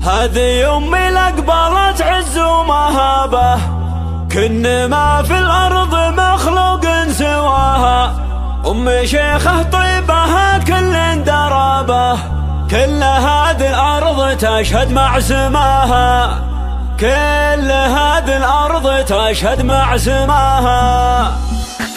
هذه أمي لقبلت عز ومهابة، كن ما في الأرض مخلوق سواها. أمي شيخة طيبها كل درابة، كل هذه الأرض تشهد مع سماها، كل هذه الأرض تشهد مع سماها.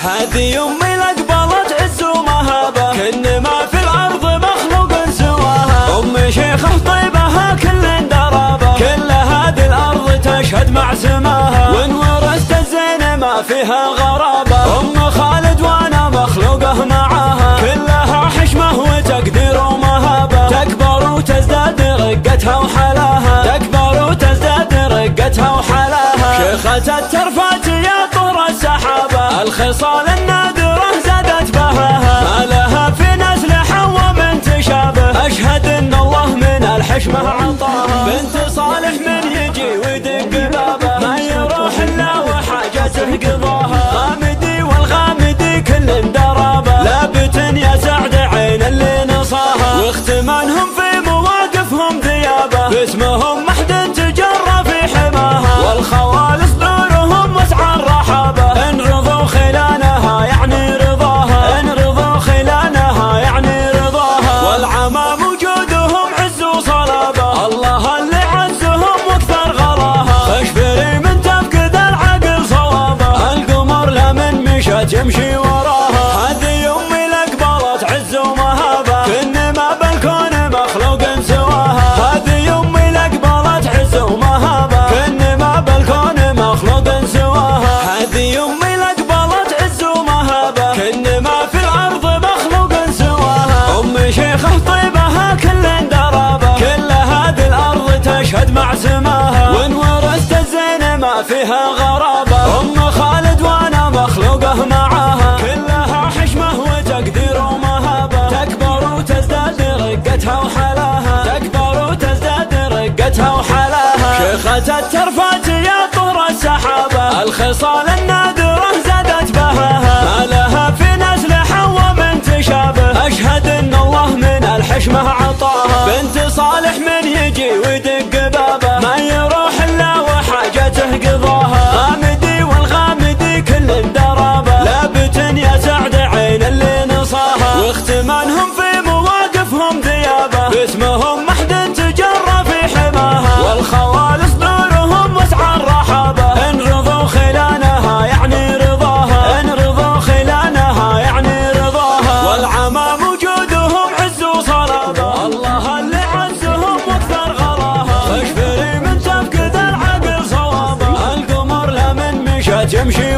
هذه أمي لقبلت عز ومهابة، كن ما في الأرض مخلوق سواها. أمي شيخة طيبها كل درابة، كل هذه الأرض تشهد مع سماها. وإن ورثت الزين ما فيها غرابة، أم خالد وأنا مخلوقه معاها. كلها حشمة وتقدير ومهابة، تكبر وتزداد رقتها وحلاها، تكبر وتزداد رقتها وحلاها. شيخة الترفات يا طور السحابة، الخصال النادرة زادت بهاها. ما لها في نسل حواء بنت شابه، أشهد إن الله من الحشمة عطاها. بنت صالح من يجي ويدق بابه، ما يروح إلا وحاجته قضاها. غامدي والغامدي كل درابة، لابت يا سعد عين اللي نصاها. واختمانهم في مواقفهم ذيابة، باسمهم محد تجرى في حماها. والخوالص دورهم وسع الرحابة، إن رضوا خلانها يعني رضاها، إن رضوا خلانها يعني رضاها. والعمام وجودهم عز وصلابة، الله اللي عزهم واكثر غلاها. فاشفري من تفقد العقل صوابه، القمر لمن مشت يمشي وراها. هذه أمي لقبلت عز ومهابة، كن ما بالكون مخلوق سواها. هذه أمي لقبلت عز ومهابة، كن ما بالكون مخلوق سواها. هذه أمي لقبلت عز ومهابة، كن ما في الأرض مخلوق سواها. أمي شيخة طيبها كل درابة، كل هذه الأرض تشهد مع سماها. وإن ورثت الزين ما فيها غرابة، أم خالد وأنا مخلوقه معاها. كلها حشمة وتقدير ومهابة، تكبر وتزداد رقتها وحلاها، تكبر وتزداد رقتها وحلاها. شيخة الترفات يا طور السحابة، الخصال النادرة زادت بهاها. ما لها في نسل حواء بنت شابه، أشهد إن الله من الحشمة عطاها. بنت صالح من يجي ويدق بابه، ما يروح إلا وحاجته قضاها. غامدي والغامدي كل درابة، لابت يا سعد عين اللي نصاها. واختمانهم في مواقفهم ذيابة، باسمهم محد تجرى في حماها. والخوالص دورهم وسع الرحابة، إن رضوا خلانها يعني رضاها، إن رضوا خلانها يعني رضاها. والعمام وجودهم عز وصلابة، الله اللي عزهم واكثر غلاها. فاشفري من تفقد العقل صوابه، القمر لمن مشت يمشي